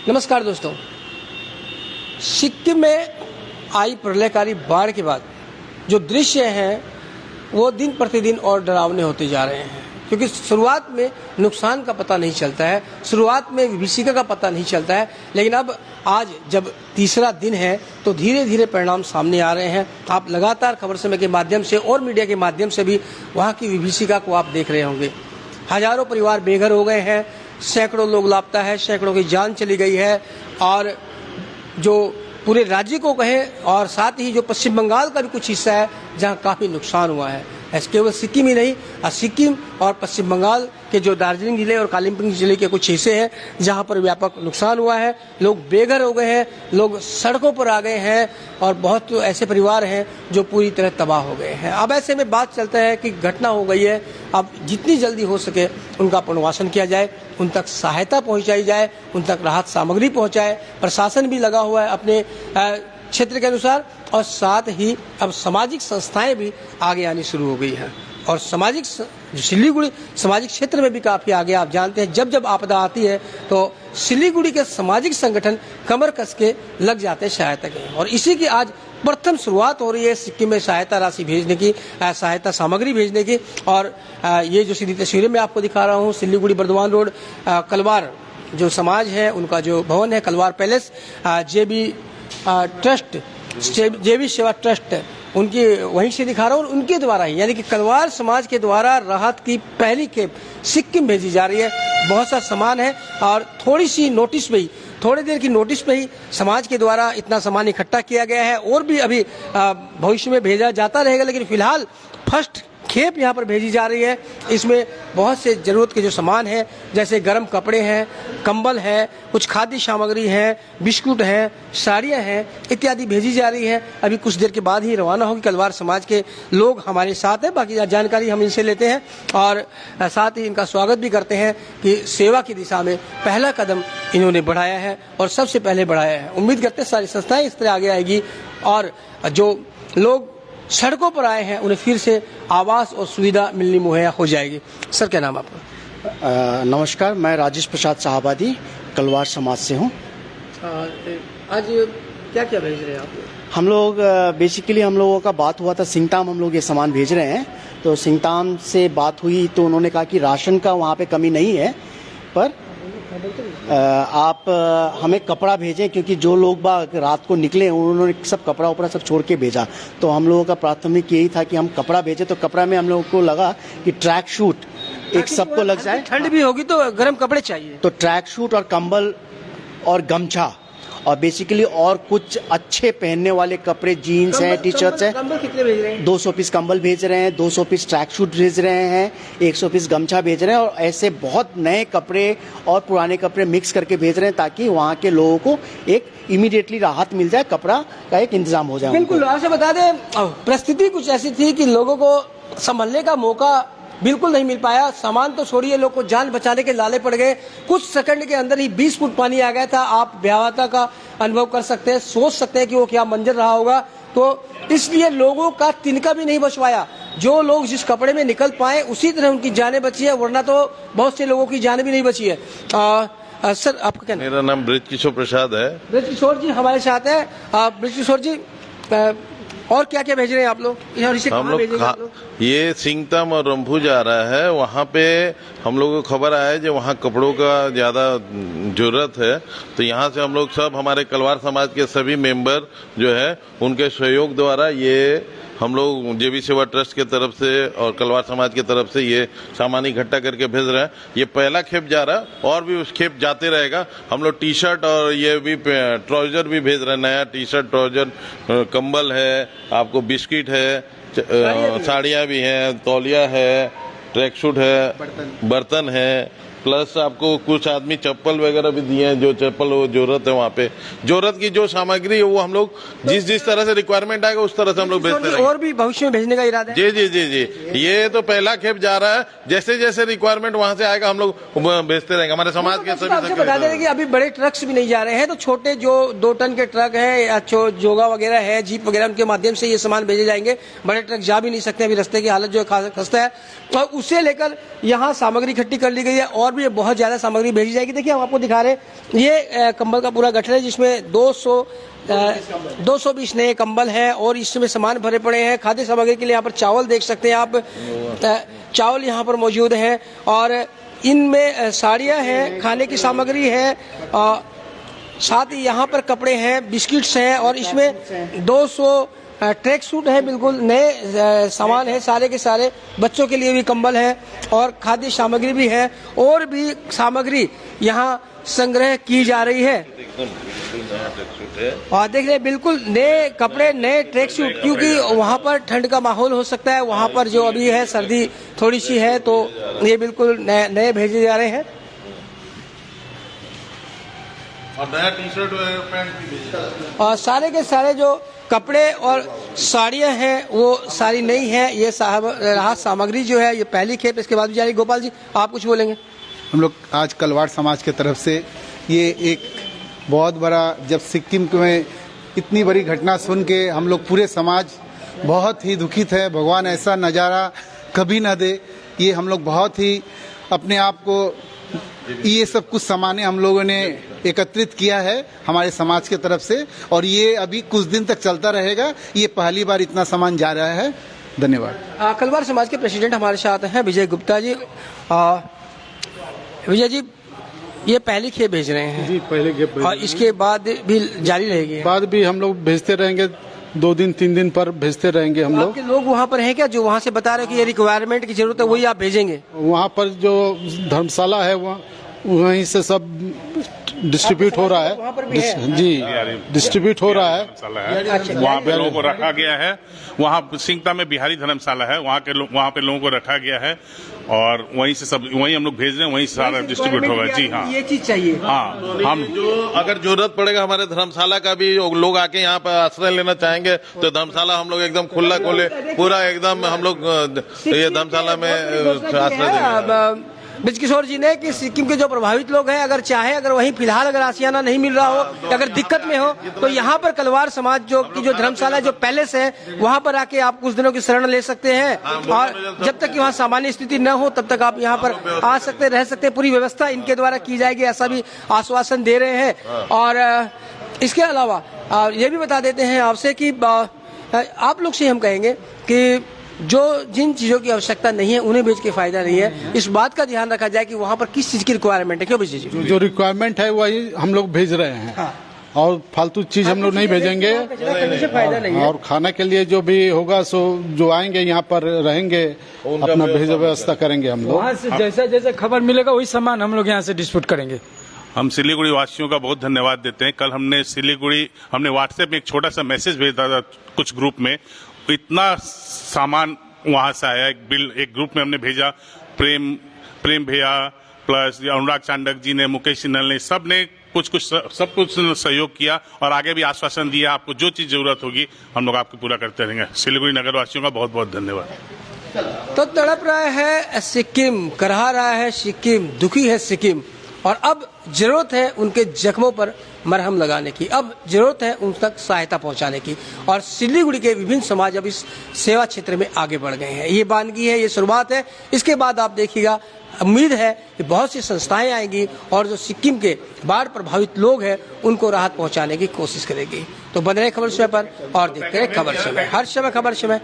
नमस्कार दोस्तों, सिक्किम में आई प्रलयकारी बाढ़ के बाद जो दृश्य हैं वो दिन प्रतिदिन और डरावने होते जा रहे हैं, क्योंकि शुरुआत में नुकसान का पता नहीं चलता है, शुरुआत में विभीषिका का पता नहीं चलता है, लेकिन अब आज जब तीसरा दिन है तो धीरे धीरे परिणाम सामने आ रहे हैं। आप लगातार खबर समय के माध्यम से और मीडिया के माध्यम से भी वहाँ की विभीषिका को आप देख रहे होंगे। हजारों परिवार बेघर हो गए हैं, सैकड़ों लोग लापता है, सैकड़ों की जान चली गई है और जो पूरे राज्य को कहें और साथ ही जो पश्चिम बंगाल का भी कुछ हिस्सा है जहां काफ़ी नुकसान हुआ है। ऐसे केवल सिक्किम ही नहीं, सिक्किम और पश्चिम बंगाल के जो दार्जिलिंग जिले और कालिम्पोंग जिले के कुछ हिस्से हैं जहां पर व्यापक नुकसान हुआ है। लोग बेघर हो गए हैं, लोग सड़कों पर आ गए हैं और बहुत ऐसे परिवार हैं जो पूरी तरह तबाह हो गए हैं। अब ऐसे में बात चलता है कि घटना हो गई है, अब जितनी जल्दी हो सके उनका पुनर्वासन किया जाए, उन तक सहायता पहुंचाई जाए, उन तक राहत सामग्री पहुंचाए। प्रशासन भी लगा हुआ है अपने क्षेत्र के अनुसार और साथ ही अब सामाजिक संस्थाएं भी आगे आनी शुरू हो गई हैं और सामाजिक सिलीगुड़ी सामाजिक क्षेत्र में भी काफ़ी आगे। आप जानते हैं जब जब आपदा आती है तो सिलीगुड़ी के सामाजिक संगठन कमर कस के लग जाते हैं सहायता के, और इसी की आज प्रथम शुरुआत हो रही है सिक्किम में सहायता राशि भेजने की, सहायता सामग्री भेजने की। और ये जो सीधी तस्वीरें मैं आपको दिखा रहा हूँ, सिलीगुड़ी बर्दवान रोड कलवार जो समाज है उनका जो भवन है कलवार पैलेस, जेबी सेवा ट्रस्ट उनकी वहीं से दिखा रहा हूँ, और उनके द्वारा ही यानी कि कलवार समाज के द्वारा राहत की पहली खेप सिक्किम भेजी जा रही है। बहुत सा सामान है और थोड़ी देर की नोटिस पे ही समाज के द्वारा इतना सामान इकट्ठा किया गया है और भी अभी भविष्य में भेजा जाता रहेगा, लेकिन फिलहाल फर्स्ट खेप यहाँ पर भेजी जा रही है। इसमें बहुत से जरूरत के जो सामान है जैसे गर्म कपड़े हैं, कंबल है, कुछ खाद्य सामग्री है, बिस्कुट हैं, साड़ियाँ हैं इत्यादि भेजी जा रही है। अभी कुछ देर के बाद ही रवाना होगी। कलवार समाज के लोग हमारे साथ हैं, बाकी जानकारी हम इनसे लेते हैं और साथ ही इनका स्वागत भी करते हैं कि सेवा की दिशा में पहला कदम इन्होंने बढ़ाया है और सबसे पहले बढ़ाया है। उम्मीद करते हैं सारी संस्थाएं इस तरह आगे आएगी और जो लोग सड़कों पर आए हैं उन्हें फिर से आवास और सुविधा मिलनी मुहैया हो जाएगी। सर, क्या नाम आपका? नमस्कार, मैं राजेश प्रसाद साहबादी कलवार समाज से हूँ। आज क्या क्या भेज रहे हैं आप? हम लोग बेसिकली हम लोगों का बात हुआ था सिंगताम, हम लोग ये सामान भेज रहे हैं। तो सिंगताम से बात हुई तो उन्होंने कहा कि राशन का वहाँ पे कमी नहीं है, पर आप हमें कपड़ा भेजें, क्योंकि जो लोग रात को निकले उन्होंने सब कपड़ा उपड़ा सब छोड़ के भेजा। तो हम लोगों का प्राथमिक यही था कि हम कपड़ा भेजें। तो कपड़ा में हम लोगों को लगा कि ट्रैक सूट एक सबको लग जाए, ठंड भी होगी तो गर्म कपड़े चाहिए, तो ट्रैक सूट और कंबल और गमछा और बेसिकली और कुछ अच्छे पहनने वाले कपड़े, जीन्स हैं, टी शर्ट्स हैं। कंबल कितने भेज रहे हैं? 200 पीस कंबल भेज रहे हैं, 200 पीस ट्रैक सूट भेज रहे हैं, 100 पीस गमछा भेज रहे हैं और ऐसे बहुत नए कपड़े और पुराने कपड़े मिक्स करके भेज रहे हैं ताकि वहाँ के लोगों को एक इमीडिएटली राहत मिल जाए, कपड़ा का एक इंतजाम हो जाए। बिल्कुल, आपसे बता दें परिस्थिति कुछ ऐसी थी कि लोगों को संभलने का मौका बिल्कुल नहीं मिल पाया। सामान तो छोड़िए, लोग को जान बचाने के लाले पड़ गए। कुछ सेकंड के अंदर ही 20 फुट पानी आ गया था। आप भयावहता का अनुभव कर सकते हैं, सोच सकते हैं कि वो क्या मंजर रहा होगा। तो इसलिए लोगों का तिनका भी नहीं बच पाया। जो लोग जिस कपड़े में निकल पाए उसी तरह उनकी जानें बची है, वरना तो बहुत से लोगों की जान भी नहीं बची है। सर, आपका क्या? मेरा नाम ब्रजकिशोर प्रसाद है। ब्रजकिशोर जी हमारे साथ है। ब्रजकिशोर जी, और क्या क्या भेज रहे हैं आप लोग? हम लोग ये सिंगताम और रंभू जा रहा है, वहाँ पे हम लोगों को खबर आया है जो वहाँ कपड़ों का ज़्यादा जरूरत है। तो यहाँ से हम लोग सब हमारे कलवार समाज के सभी मेंबर जो है उनके सहयोग द्वारा ये हम लोग जेबी सेवा ट्रस्ट के तरफ से और कलवार समाज की तरफ से ये सामान इकट्ठा करके भेज रहे हैं। ये पहला खेप जा रहा है और भी उस खेप जाते रहेगा। हम लोग टी शर्ट और ये भी ट्राउजर भी भेज रहे हैं, नया टी शर्ट, ट्राउजर, कंबल है, आपको बिस्किट है, साड़ियाँ भी हैं, तौलिया है, ट्रैक सूट है, बर्तन है, प्लस आपको कुछ आदमी चप्पल वगैरह भी दिए हैं, जो चप्पल वो जरूरत है वहाँ पे जरूरत की जो सामग्री है वो हम लोग जिस तरह से रिक्वायरमेंट आएगा उस तरह से हम लोग भेजते रहेंगे। और भी भविष्य में भेजने का इरादा है? जी। ये तो पहला खेप जा रहा है, जैसे जैसे रिक्वायरमेंट वहाँ से आएगा हम लोग भेजते रहेंगे। हमारे समाज के सभी बता दें कि अभी बड़े ट्रक्स भी नहीं जा रहे हैं, तो छोटे जो 2 टन के ट्रक है या जोगा वगैरह है, जीप वगैरह, उनके माध्यम से ये सामान भेजे जाएंगे। बड़े ट्रक जा भी नहीं सकते, अभी रास्ते की हालत जो है खस्ता है, और उसे लेकर यहाँ सामग्री इकट्ठी कर ली गई है और भी बहुत ज़्यादा सामग्री भेजी जाएगी। देखिए हम आपको दिखा रहे हैं, ये कंबल का पूरा गठर है जिसमें 220 नए कंबल हैं और इसमें सामान भरे पड़े हैं। खाद्य सामग्री के लिए यहाँ पर चावल देख सकते हैं आप, चावल यहाँ पर मौजूद हैं और इनमें साड़ियाँ हैं, खाने की सामग्री है, साथ ही यहाँ पर कपड़े हैं, बिस्किट्स हैं और इसमें 200 ट्रैक सूट है, बिल्कुल नए सामान है सारे के सारे। बच्चों के लिए भी कंबल है और खाद्य सामग्री भी है और भी सामग्री यहाँ संग्रह की जा रही है। और देख रहे बिल्कुल नए कपड़े, नए ट्रैक सूट, क्योंकि वहाँ पर ठंड का माहौल हो सकता है, वहाँ पर जो अभी है सर्दी थोड़ी सी है, तो ये बिल्कुल नए भेजे जा रहे हैं। और नया टी शर्ट पैंट भी भेजा। और सारे के सारे जो कपड़े और साड़ियाँ हैं वो सारी नई हैं। ये राहत सामग्री जो है ये पहली खेप इसके बाद भी जारी। गोपाल जी आप कुछ बोलेंगे? हम लोग आज कलवाड़ समाज के तरफ से ये एक बहुत बड़ा, जब सिक्किम में इतनी बड़ी घटना सुन के हम लोग पूरे समाज बहुत ही दुखित है। भगवान ऐसा नज़ारा कभी ना दे। ये हम लोग बहुत ही अपने आप को, ये सब कुछ सामान हम लोगों ने एकत्रित किया है हमारे समाज के तरफ से और ये अभी कुछ दिन तक चलता रहेगा। ये पहली बार इतना सामान जा रहा है। धन्यवाद। कलवाड़ समाज के प्रेसिडेंट हमारे साथ हैं विजय गुप्ता जी। विजय जी ये पहली खेप भेज रहे हैं जी, पहले खेप और इसके बाद भी जारी रहेगी? बाद भी हम लोग भेजते रहेंगे, 2 दिन 3 दिन पर भेजते रहेंगे हम लोग। आपके लोग वहाँ पर हैं क्या जो वहाँ से बता रहे हैं कि ये रिक्वायरमेंट की जरूरत है, वही आप भेजेंगे? वहाँ पर जो धर्मशाला है वहीं से सब डिस्ट्रीब्यूट हो रहा है। वहाँ पर भी है? जी, डिस्ट्रीब्यूट हो रहा है। वहाँ पे लोगों को रखा गया है। वहाँ सिंगता में बिहारी धर्मशाला है, वहाँ पे लोगों को रखा गया है और वहीं से सब, वहीं हम लोग भेज रहे हैं, वहीं से सारा डिस्ट्रीब्यूट होगा। जी हाँ, ये चीज चाहिए। हाँ, हम जो अगर जरूरत पड़ेगा हमारे धर्मशाला का भी, लोग आके यहाँ पर आश्रय लेना चाहेंगे तो धर्मशाला हम लोग एकदम खुला खोले, पूरा एकदम हम लोग ये धर्मशाला में आश्रय देंगे। ब्रजकिशोर जी ने कि सिक्किम के जो प्रभावित लोग हैं, अगर चाहे, अगर वहीं फिलहाल अगर आशियाना नहीं मिल रहा हो, अगर दिक्कत में हो, तो यहाँ पर कलवाड़ समाज जो धर्मशाला जो पैलेस है वहाँ पर आके आप कुछ दिनों की शरण ले सकते हैं और जब तक कि वहाँ सामान्य स्थिति न हो तब तक आप यहाँ पर आ सकते, रह सकते। पूरी व्यवस्था इनके द्वारा की जाएगी, ऐसा भी आश्वासन दे रहे हैं। और इसके अलावा ये भी बता देते हैं आपसे कि आप लोग से हम कहेंगे कि जो जिन चीजों की आवश्यकता नहीं है उन्हें बेच के फायदा नहीं है। इस बात का ध्यान रखा जाए कि वहाँ पर किस चीज की रिक्वायरमेंट है। क्यों विजय जी? जो रिक्वायरमेंट है वही हम लोग भेज रहे हैं। हाँ। और फालतू चीज हम लोग नहीं भेजेंगे। और खाने के लिए जो भी होगा सो जो आएंगे यहाँ पर रहेंगे, अपना भेज व्यवस्था करेंगे हम लोग। वहाँ से जैसा जैसा खबर मिलेगा वही सामान हम लोग यहाँ से डिस्ट्रीब्यूट करेंगे। हम सिलीगुड़ी वासियों का बहुत धन्यवाद देते हैं। कल हमने व्हाट्सएप में एक छोटा सा मैसेज भेजा था कुछ ग्रुप में, इतना सामान वहां से आया। एक ग्रुप में हमने भेजा, प्रेम भैया प्लस अनुराग चांडक जी ने, मुकेश सिन्हल ने, सब ने सब कुछ सहयोग किया और आगे भी आश्वासन दिया आपको जो चीज जरूरत होगी हम लोग आपको पूरा करते रहेंगे। सिलीगुड़ी नगर वासियों का बहुत बहुत धन्यवाद। तो तड़प रहा है सिक्किम, करहा रहा है सिक्किम, दुखी है सिक्किम और अब जरूरत है उनके जख्मों पर मरहम लगाने की, अब जरूरत है उन तक सहायता पहुंचाने की। और सिलीगुड़ी के विभिन्न समाज अब इस सेवा क्षेत्र में आगे बढ़ गए हैं। ये वानगी है, ये शुरुआत है। इसके बाद आप देखिएगा, उम्मीद है कि बहुत सी संस्थाएं आएंगी और जो सिक्किम के बाढ़ प्रभावित लोग हैं उनको राहत पहुंचाने की कोशिश करेगी। तो बने रहे खबर समय पर और देखते रहे खबर समय, हर समय खबर समय।